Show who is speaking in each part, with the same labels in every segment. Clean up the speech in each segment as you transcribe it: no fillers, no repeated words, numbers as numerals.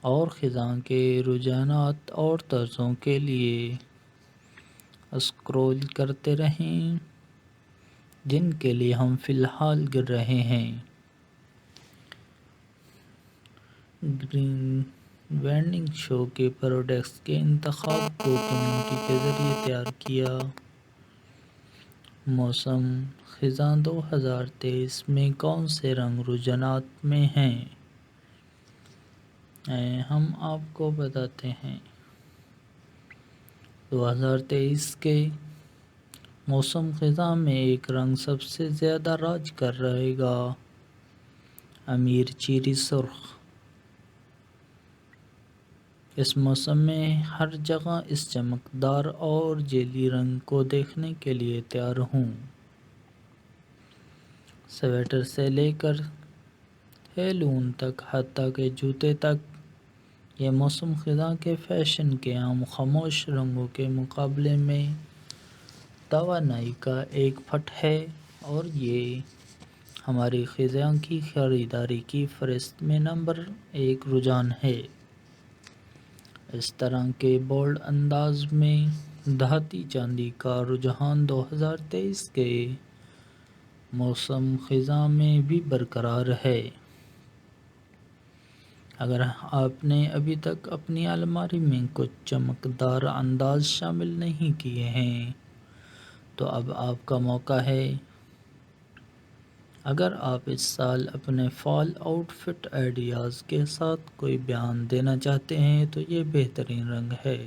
Speaker 1: اور خزاں کے رجحانات اور طرزوں کے لیے اسکرول کرتے رہیں جن کے لیے ہم فی الحال گر رہے ہیں۔ گرین وینڈنگ شو کے پروڈکٹس کے انتخاب کو کمیونٹی کے ذریعے تیار کیا۔ موسم خزاں 2023 میں کون سے رنگ رجحانات میں ہیں؟ ہم آپ کو بتاتے ہیں۔ 2023 کے موسم خزاں میں ایک رنگ سب سے زیادہ راج کر رہے گا، امیر چیری سرخ۔ اس موسم میں ہر جگہ اس چمکدار اور جیلی رنگ کو دیکھنے کے لیے تیار ہوں۔ سویٹر سے لے کر ہیلون تک، حتیٰ کہ جوتے تک، یہ موسم خزاں کے فیشن کے عام خاموش رنگوں کے مقابلے میں توانائی کا ایک پٹ ہے، اور یہ ہماری خزاں کی خریداری کی فہرست میں نمبر 1 رجحان ہے۔ اس طرح کے بولڈ انداز میں دھاتی چاندی کا رجحان 2023 کے موسم خزاں میں بھی برقرار ہے۔ اگر آپ نے ابھی تک اپنی الماری میں کچھ چمکدار انداز شامل نہیں کیے ہیں تو اب آپ کا موقع ہے۔ اگر آپ اس سال اپنے فال آؤٹ فٹ آئیڈیاز کے ساتھ کوئی بیان دینا چاہتے ہیں تو یہ بہترین رنگ ہے۔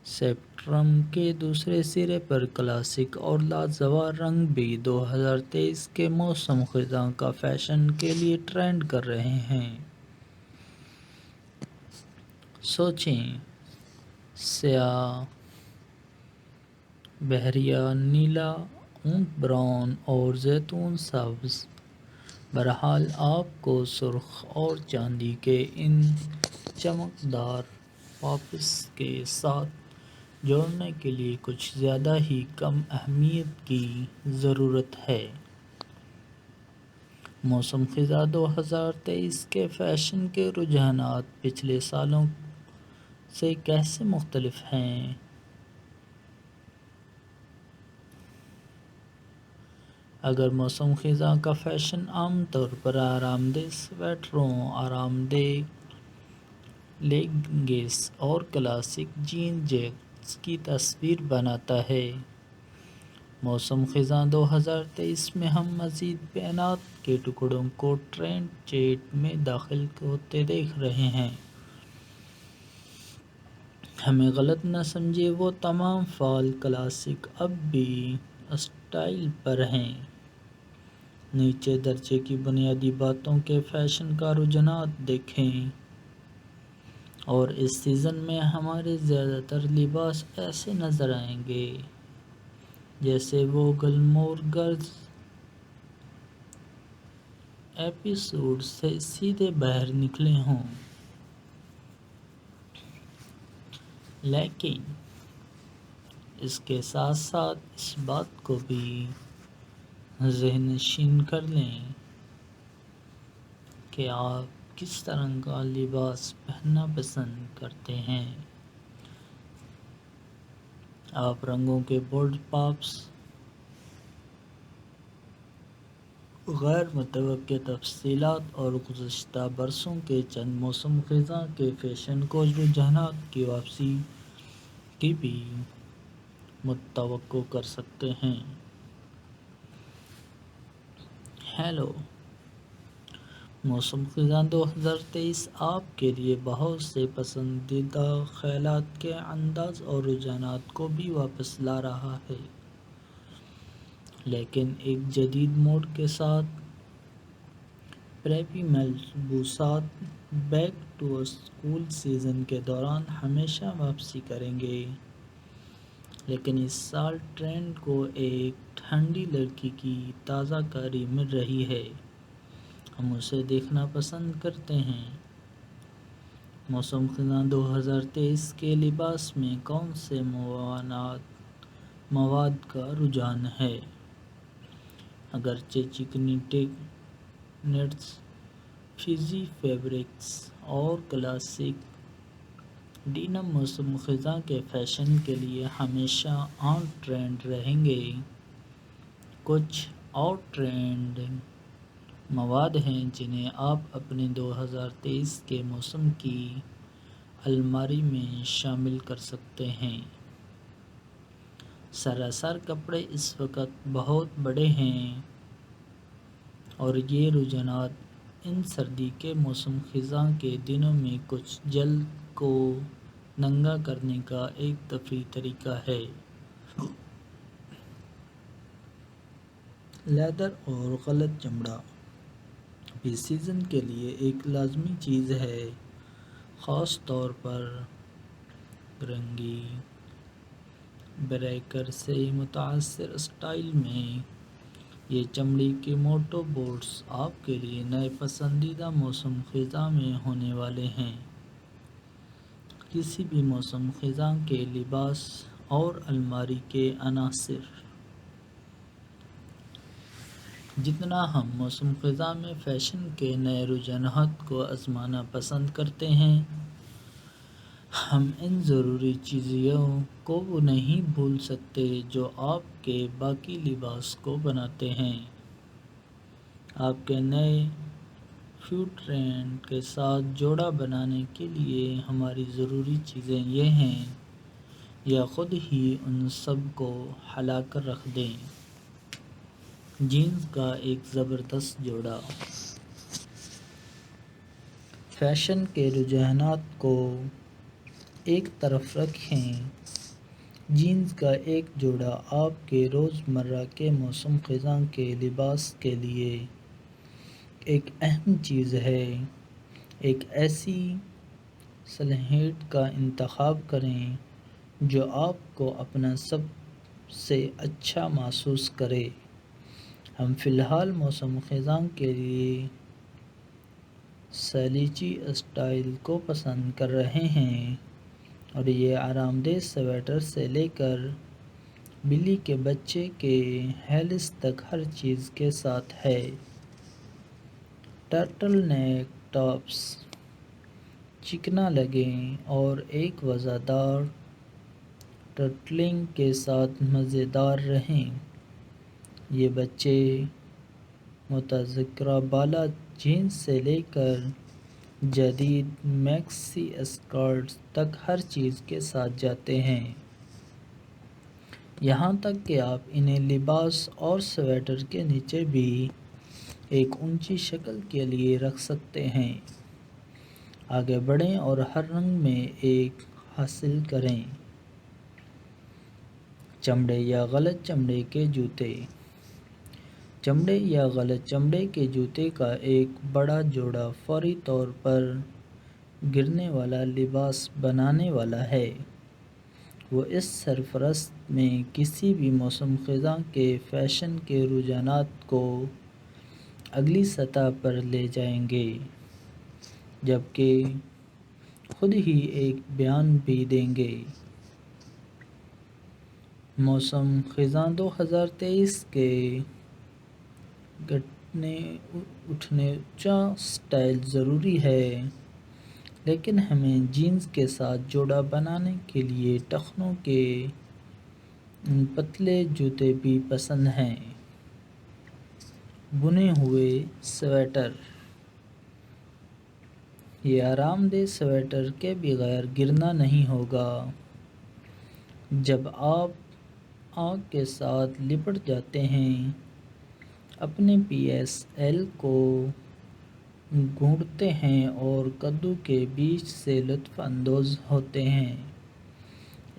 Speaker 1: اسپیکٹرم کے دوسرے سرے پر کلاسک اور لاجواب رنگ بھی 2023 کے موسم خزاں کا فیشن کے لیے ٹرینڈ کر رہے ہیں۔ سوچیں، سیاہ، بحریہ نیلا، اونٹ براؤن اور زیتون سبز۔ بہرحال آپ کو سرخ اور چاندی کے ان چمکدار پاپس کے ساتھ جوڑنے کے لیے کچھ زیادہ ہی کم اہمیت کی ضرورت ہے۔ موسم خزاں 2023 کے فیشن کے رجحانات پچھلے سالوں سے کیسے مختلف ہیں؟ اگر موسم خزاں کا فیشن عام طور پر آرام دہ سویٹروں، آرام دہ لیگنگز اور کلاسک جین جیکٹس کی تصویر بناتا ہے، موسم خزاں 2023 میں ہم مزید بینات کے ٹکڑوں کو ٹرینڈ چیٹ میں داخل ہوتے دیکھ رہے ہیں۔ ہمیں غلط نہ سمجھیں، وہ تمام فال کلاسک اب بھی اسٹائل پر ہیں۔ نیچے درجے کی بنیادی باتوں کے فیشن کا رجحانات دیکھیں، اور اس سیزن میں ہمارے زیادہ تر لباس ایسے نظر آئیں گے جیسے وہ گلمور گرلز ایپیسوڈ سے سیدھے باہر نکلے ہوں۔ لیکن اس کے ساتھ ساتھ اس بات کو بھی ذہن نشین کر لیں کہ آپ کس طرح کا لباس پہننا پسند کرتے ہیں۔ آپ رنگوں کے بولڈ پاپس، غیر متوقع تفصیلات اور گزشتہ برسوں کے چند موسم خزاں کے فیشن کو رجحانات کی واپسی کی بھی متوقع کر سکتے ہیں۔ ہیلو، موسم خزاں 2023 آپ کے لیے بہت سے پسندیدہ خیالات کے انداز اور رجحانات کو بھی واپس لا رہا ہے، لیکن ایک جدید موڑ کے ساتھ۔ پریپی ملبوسات بیک ٹو اسکول سیزن کے دوران ہمیشہ واپسی کریں گے، لیکن اس سال ٹرینڈ کو ایک ٹھنڈی لڑکی کی تازہ کاری مل رہی ہے۔ ہم اسے دیکھنا پسند کرتے ہیں۔ موسم خزاں 2023 کے لباس میں کون سے مواد کا رجحان ہے؟ اگرچہ چکنی ٹیک نیٹس، فیزی فیبرکس اور کلاسک ڈینم موسم خزاں کے فیشن کے لیے ہمیشہ آن ٹرینڈ رہیں گے۔ کچھ آؤٹ ٹرینڈنگ مواد ہیں جنہیں آپ اپنے 2023 کے موسم کی الماری میں شامل کر سکتے ہیں۔ سراسر کپڑے اس وقت بہت بڑے ہیں اور یہ رجحانات ان سردی کے موسم خزاں کے دنوں میں کچھ جلد کو ننگا کرنے کا ایک تفریحی طریقہ ہے۔ لیدر اور غلط چمڑا بھی سیزن کے لیے ایک لازمی چیز ہے، خاص طور پر رنگی بریکر سے متاثر اسٹائل میں۔ یہ چمڑی کے موٹو بوٹس آپ کے لیے نئے پسندیدہ موسم خزاں میں ہونے والے ہیں۔ کسی بھی موسم خزاں کے لباس اور الماری کے عناصر۔ جتنا ہم موسم خزاں میں فیشن کے نئے رجحانات کو آزمانا پسند کرتے ہیں، ہم ان ضروری چیزوں کو نہیں بھول سکتے جو آپ کے باقی لباس کو بناتے ہیں۔ آپ کے نئے فٹ ٹرینڈ کے ساتھ جوڑا بنانے کے لیے ہماری ضروری چیزیں یہ ہیں، یا خود ہی ان سب کو ہلا کر رکھ دیں۔ جینز کا ایک زبردست جوڑا۔ فیشن کے رجحانات کو ایک طرف رکھیں، جینز کا ایک جوڑا آپ کے روزمرہ کے موسم خزاں کے لباس کے لیے ایک اہم چیز ہے۔ ایک ایسی سلویٹ کا انتخاب کریں جو آپ کو اپنا سب سے اچھا محسوس کرے۔ ہم فی الحال موسم خزاں کے لیے سلیچی اسٹائل کو پسند کر رہے ہیں اور یہ آرام دہ سویٹر سے لے کر بلی کے بچے کے ہیلس تک ہر چیز کے ساتھ ہے۔ ٹرٹل نیک ٹاپس چکنا لگیں اور ایک وزردار ٹرٹلنگ کے ساتھ مزیدار رہیں۔ یہ بچے متذکرہ بالا جینز سے لے کر جدید میکسی اسکرٹس تک ہر چیز کے ساتھ جاتے ہیں، یہاں تک کہ آپ انہیں لباس اور سویٹر کے نیچے بھی ایک اونچی شکل کے لیے رکھ سکتے ہیں۔ آگے بڑھیں اور ہر رنگ میں ایک حاصل کریں۔ چمڑے یا غلط چمڑے کے جوتے۔ چمڑے یا غلط چمڑے کے جوتے کا ایک بڑا جوڑا فوری طور پر گرنے والا لباس بنانے والا ہے۔ وہ اس سرفرست میں کسی بھی موسم خزاں کے فیشن کے رجحانات کو اگلی سطح پر لے جائیں گے، جبکہ خود ہی ایک بیان بھی دیں گے۔ موسم خزاں 2023 کے گھٹنے اٹھنے اونچا سٹائل ضروری ہے، لیکن ہمیں جینز کے ساتھ جوڑا بنانے کے لیے ٹخنوں کے پتلے جوتے بھی پسند ہیں۔ بنے ہوئے سویٹر۔ یہ آرام دہ سویٹر کے بغیر گرنا نہیں ہوگا۔ جب آپ آگ کے ساتھ لپٹ جاتے ہیں، اپنے پی ایس ایل کو گھونٹتے ہیں اور کدو کے بیج سے لطف اندوز ہوتے ہیں۔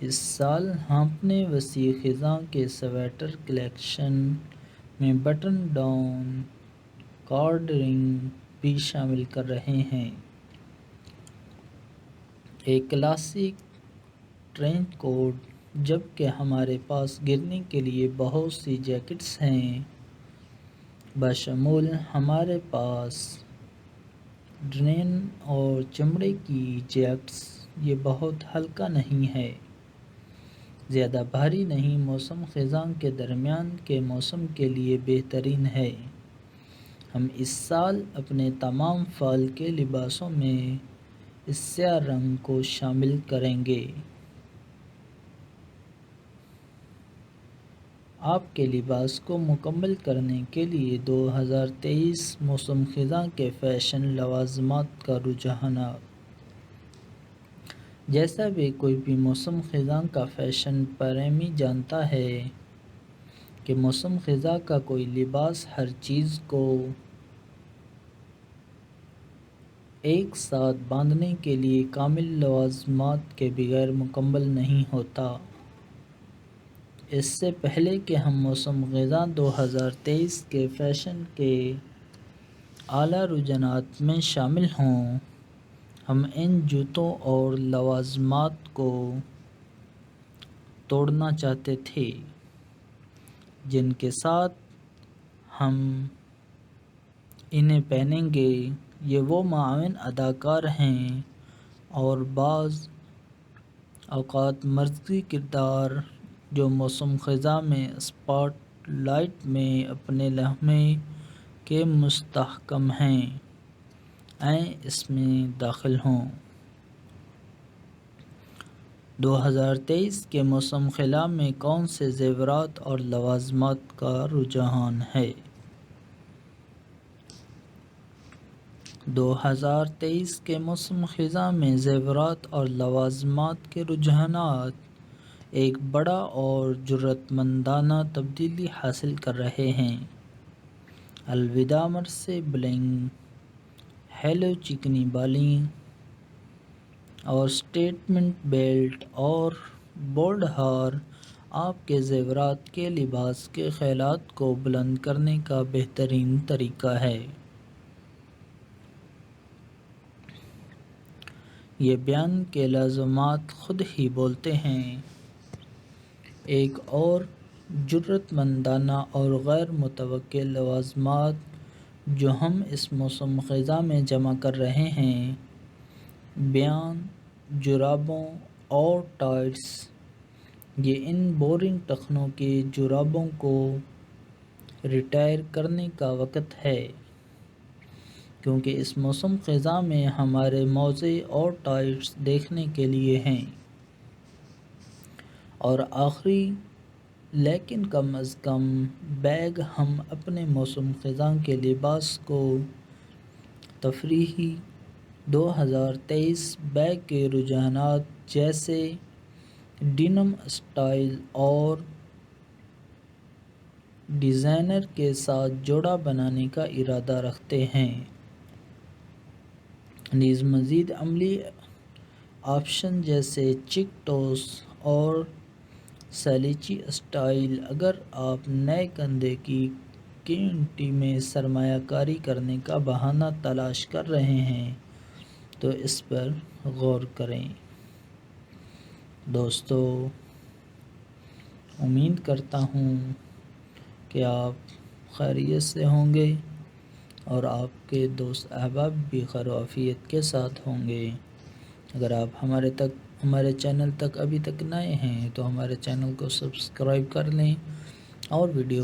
Speaker 1: اس سال ہم اپنے وسیع خزاں کے سویٹر کلیکشن میں بٹن ڈاؤن کارڈنگ بھی شامل کر رہے ہیں۔ ایک کلاسک ٹرینچ کوٹ۔ جبکہ ہمارے پاس گرنے کے لیے بہت سی جیکٹس ہیں، بشمول ہمارے پاس ڈنین اور چمڑے کی جیکٹس، یہ بہت ہلکا نہیں ہے، زیادہ بھاری نہیں، موسم خزاں کے درمیان کے موسم کے لیے بہترین ہے۔ ہم اس سال اپنے تمام فال کے لباسوں میں اس سیاہ رنگ کو شامل کریں گے۔ آپ کے لباس کو مکمل کرنے کے لیے 2023 موسم خزاں کے فیشن لوازمات کا رجحانات۔ جیسا بھی کوئی بھی موسم خزاں کا فیشن پریمی جانتا ہے کہ موسم خزاں کا کوئی لباس ہر چیز کو ایک ساتھ باندھنے کے لیے کامل لوازمات کے بغیر مکمل نہیں ہوتا۔ اس سے پہلے کہ ہم موسم خزاں 2023 کے فیشن کے اعلیٰ رجحانات میں شامل ہوں، ہم ان جوتوں اور لوازمات کو توڑنا چاہتے تھے جن کے ساتھ ہم انہیں پہنیں گے۔ یہ وہ معاون اداکار ہیں اور بعض اوقات مرکزی کردار جو موسم خزاں میں اسپاٹ لائٹ میں اپنے لمحے کے مستحکم ہیں، آئیں اس میں داخل ہوں۔ 2023 کے موسم خزاں میں کون سے زیورات اور لوازمات کا رجحان ہے؟ 2023 کے موسم خزاں میں زیورات اور لوازمات کے رجحانات ایک بڑا اور جرأت مندانہ تبدیلی حاصل کر رہے ہیں۔ الوداع مرسے بلنگ، ہیلو چکنی بالیں اور سٹیٹمنٹ بیلٹ اور بولڈ ہار آپ کے زیورات کے لباس کے خیالات کو بلند کرنے کا بہترین طریقہ ہے۔ یہ بیان کے لازمات خود ہی بولتے ہیں۔ ایک اور جرأت مندانہ اور غیر متوقع لوازمات جو ہم اس موسم خزاں میں جمع کر رہے ہیں، بنیان، جرابوں اور ٹائٹس۔ یہ ان بورنگ ٹخنوں کی جرابوں کو ریٹائر کرنے کا وقت ہے، کیونکہ اس موسم خزاں میں ہمارے موزے اور ٹائٹس دیکھنے کے لیے ہیں۔ اور آخری لیکن کم از کم بیگ، ہم اپنے موسم خزاں کے لباس کو تفریحی 2023 بیگ کے رجحانات جیسے ڈینم اسٹائل اور ڈیزائنر کے ساتھ جوڑا بنانے کا ارادہ رکھتے ہیں۔ نیز مزید عملی آپشن جیسے چیک ٹوس اور سلیچی اسٹائل۔ اگر آپ نئے کندھے کی کمیونٹی میں سرمایہ کاری کرنے کا بہانہ تلاش کر رہے ہیں تو اس پر غور کریں۔ دوستو، امید کرتا ہوں کہ آپ خیریت سے ہوں گے اور آپ کے دوست احباب بھی خیر و عافیت کے ساتھ ہوں گے۔ اگر آپ ہمارے چینل تک ابھی تک نئے ہیں تو ہمارے چینل کو سبسکرائب کر لیں اور ویڈیو